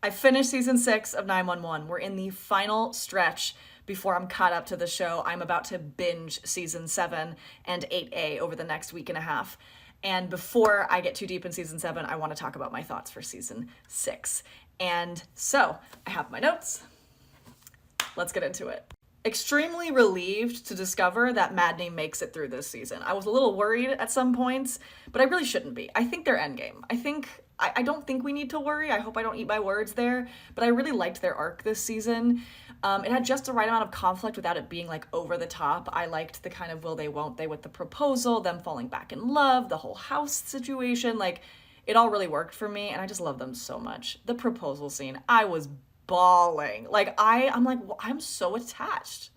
I finished season 6 of 911. We're in the final stretch before I'm caught up to the show. I'm about to binge season 7 and 8A over the next week and a half. And before I get too deep in season 7, I want to talk about my thoughts for season 6. And so I have my notes. Let's get into it. Extremely relieved to discover that Madney makes it through this season. I was a little worried at some points, but I really shouldn't be. I think they're endgame. I don't think we need to worry. I hope I don't eat my words there, but I really liked their arc this season. It had just the right amount of conflict without it being like over the top. I liked the kind of will they, won't they with the proposal, them falling back in love, the whole house situation. Like, it all really worked for me, and I just love them so much. The proposal scene, I was bawling. Like, I'm like, well, I'm so attached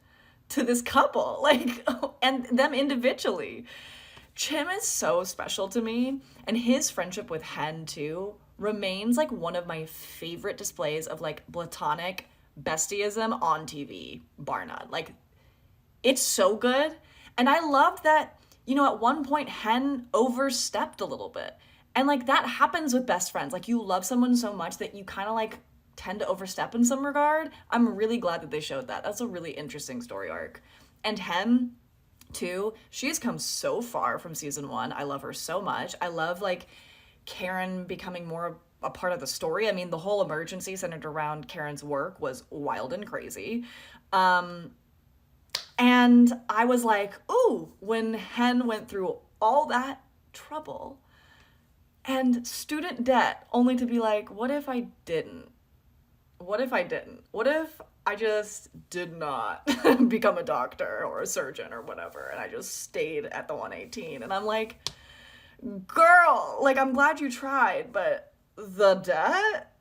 to this couple, like, and them individually. Chim is so special to me, and his friendship with Hen too remains like one of my favorite displays of like platonic bestieism on TV, bar none. Like, it's so good. And I loved that, at one point Hen overstepped a little bit. And like that happens with best friends. Like, you love someone so much that you kind of like tend to overstep in some regard. I'm really glad that they showed that. That's a really interesting story arc. And Hen too, she has come so far from season 1. I love her so much. I love like Karen becoming more a part of the story. I mean, the whole emergency centered around Karen's work was wild and crazy. And I was like, ooh, when Hen went through all that trouble and student debt, only to be like, what if I didn't? What if I didn't? What if I just did not become a doctor or a surgeon or whatever, and I just stayed at the 118? And I'm like, girl, like, I'm glad you tried, but the debt?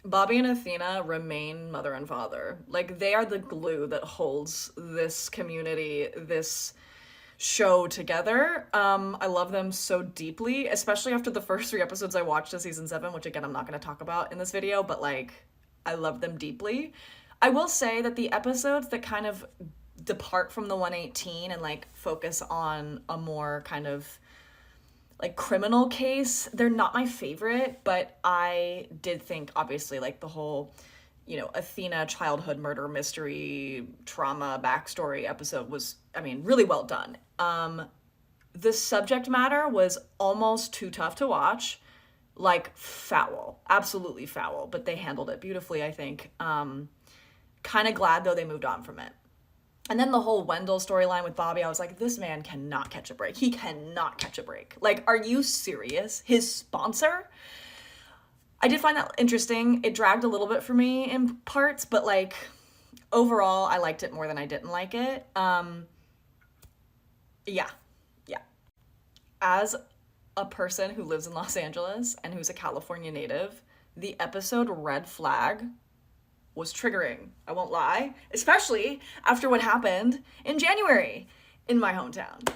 Bobby and Athena remain mother and father. Like, they are the glue that holds this community, this show together. I love them so deeply, especially after the first 3 episodes I watched of season 7, which again, I'm not going to talk about in this video, but like, I love them deeply. I will say that the episodes that kind of depart from the 118 and like focus on a more kind of like criminal case, they're not my favorite, but I did think obviously like the whole, Athena childhood murder mystery trauma backstory episode was, I mean, really well done. The subject matter was almost too tough to watch, like foul, absolutely foul, but they handled it beautifully, I think. Kind of glad though they moved on from it. And then the whole Wendell storyline with Bobby, I was like, this man cannot catch a break. He cannot catch a break. Like, are you serious? His sponsor? I did find that interesting. It dragged a little bit for me in parts, but like overall, I liked it more than I didn't like it. Yeah, yeah. As a person who lives in Los Angeles and who's a California native, the episode Red Flag was triggering. I won't lie, especially after what happened in January in my hometown.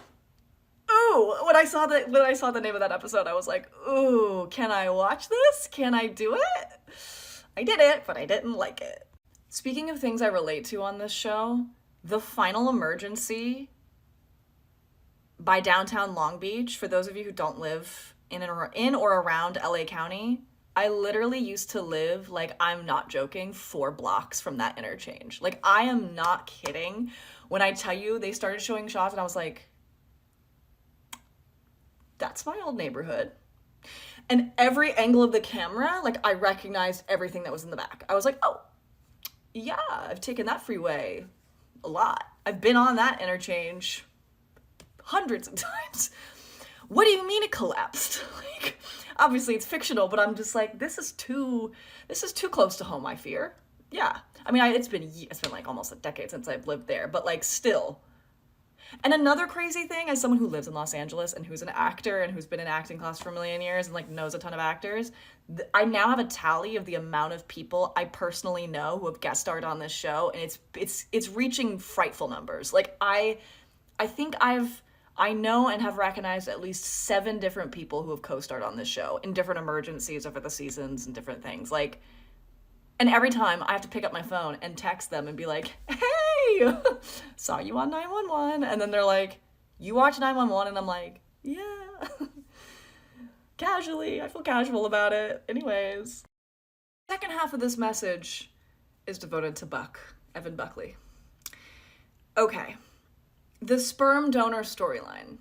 Ooh, when I saw the name of that episode, I was like, ooh, can I watch this? Can I do it? I did it, but I didn't like it. Speaking of things I relate to on this show, the final emergency by downtown Long Beach, for those of you who don't live in or around LA County, I literally used to live, like, I'm not joking, 4 blocks from that interchange. Like, I am not kidding when I tell you they started showing shots and I was like, that's my old neighborhood. And every angle of the camera, like, I recognized everything that was in the back. I was like, oh, yeah, I've taken that freeway a lot. I've been on that interchange hundreds of times. What do you mean it collapsed? Like, obviously it's fictional, but I'm just like, this is too close to home, I fear. Yeah. I mean, it's been like almost a decade since I've lived there, but like still. And another crazy thing, as someone who lives in Los Angeles and who's an actor and who's been in acting class for a million years and like knows a ton of actors, I now have a tally of the amount of people I personally know who have guest starred on this show, and it's reaching frightful numbers. Like, I think I know and have recognized at least 7 different people who have co-starred on this show in different emergencies over the seasons and different things. Like, and every time I have to pick up my phone and text them and be like, hey, saw you on 911. And then they're like, you watch 911? And I'm like, yeah. Casually. I feel casual about it. Anyways. Second half of this message is devoted to Buck, Evan Buckley. Okay, the sperm donor storyline.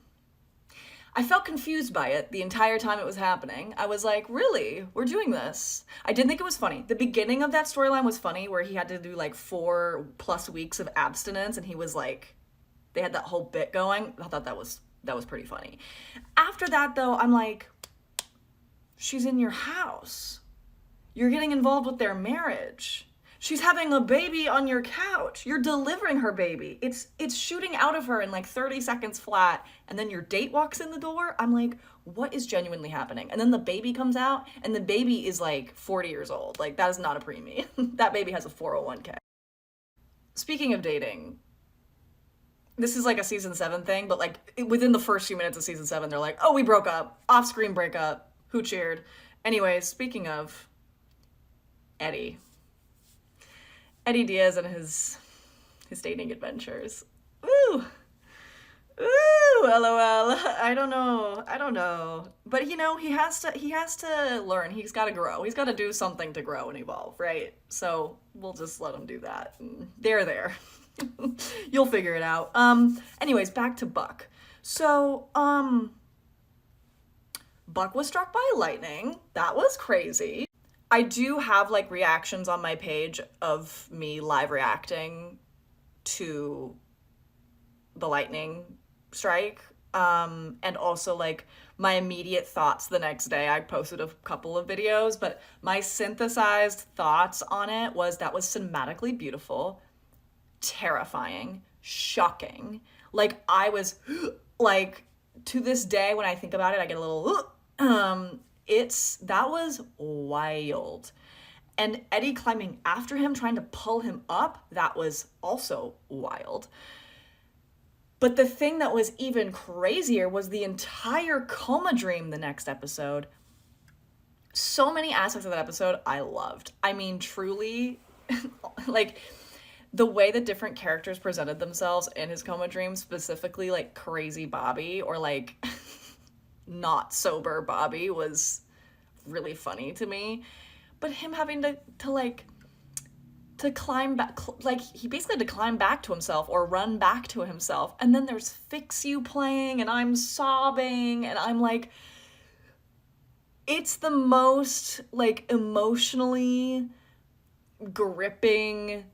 I felt confused by it the entire time it was happening. I was like, really? We're doing this? I did think it was funny. The beginning of that storyline was funny, where he had to do like 4+ weeks of abstinence, and he was like, they had that whole bit going. I thought that was pretty funny. After that, though, I'm like, she's in your house. You're getting involved with their marriage. She's having a baby on your couch. You're delivering her baby. It's shooting out of her in like 30 seconds flat, and then your date walks in the door. I'm like, what is genuinely happening? And then the baby comes out, and the baby is like 40 years old. Like, that is not a preemie. That baby has a 401k. Speaking of dating, this is like a season 7 thing, but like within the first few minutes of season 7, they're like, oh, we broke up. Off-screen breakup. Who cheered? Anyways, speaking of Eddie Diaz and his dating adventures. Ooh. Ooh, LOL. I don't know. But you know, he has to learn. He's got to grow. He's got to do something to grow and evolve, right? So we'll just let him do that. They're there. You'll figure it out. Anyways, back to Buck. So, Buck was struck by lightning. That was crazy. I do have like reactions on my page of me live reacting to the lightning strike. And also like my immediate thoughts the next day. I posted a couple of videos, but my synthesized thoughts on it was that was cinematically beautiful, terrifying, shocking. Like, I was like, to this day when I think about it, I get a little that was wild. And Eddie climbing after him, trying to pull him up, that was also wild. But the thing that was even crazier was the entire coma dream the next episode. So many aspects of that episode I loved. I mean, truly, like, the way that different characters presented themselves in his coma dream, specifically like Crazy Bobby or like not sober Bobby, was really funny to me. But him having to climb back, like he basically had to climb back to himself or run back to himself, and then there's Fix You playing and I'm sobbing and I'm like, it's the most like emotionally gripping,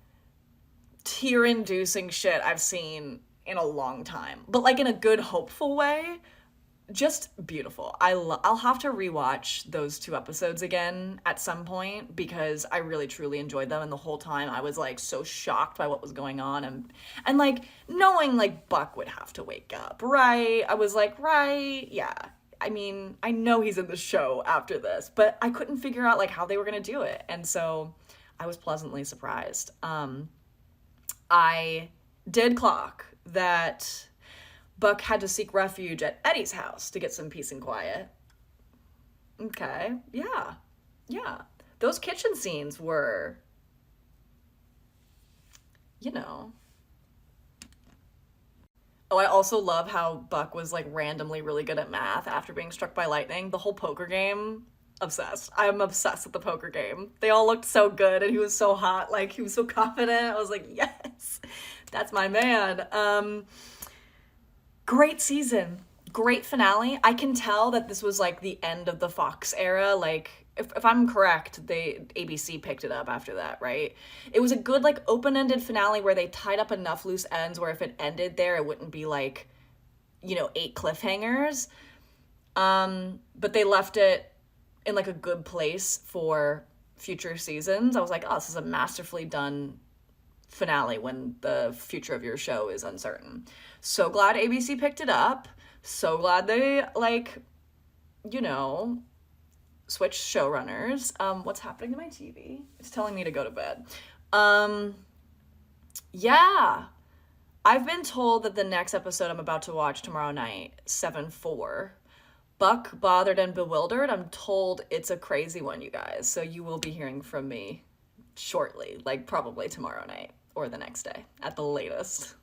tear-inducing shit I've seen in a long time, but like in a good, hopeful way. Just beautiful. I'll have to rewatch those 2 episodes again at some point, because I really truly enjoyed them, and the whole time I was like so shocked by what was going on, and like knowing like Buck would have to wake up, right? I was like, right, yeah. I mean, I know he's in the show after this, but I couldn't figure out like how they were gonna do it, and so I was pleasantly surprised. I did clock that Buck had to seek refuge at Eddie's house to get some peace and quiet. Okay, yeah. Those kitchen scenes were, you know. Oh, I also love how Buck was like randomly really good at math after being struck by lightning. The whole poker game, obsessed. I'm obsessed with the poker game. They all looked so good and he was so hot. Like, he was so confident. I was like, yes, that's my man. Great season. Great finale. I can tell that this was like the end of the Fox era. Like, if I'm correct, ABC picked it up after that, right? It was a good like open-ended finale where they tied up enough loose ends where if it ended there, it wouldn't be like, 8 cliffhangers. But they left it in like a good place for future seasons. I was like, oh, this is a masterfully done finale when the future of your show is uncertain. So glad ABC picked it up. So glad they switched showrunners. What's happening to my TV? It's telling me to go to bed. Yeah. I've been told that the next episode I'm about to watch tomorrow night, 7-4, Buck, Bothered and Bewildered, I'm told it's a crazy one, you guys. So you will be hearing from me shortly, like probably tomorrow night or the next day at the latest.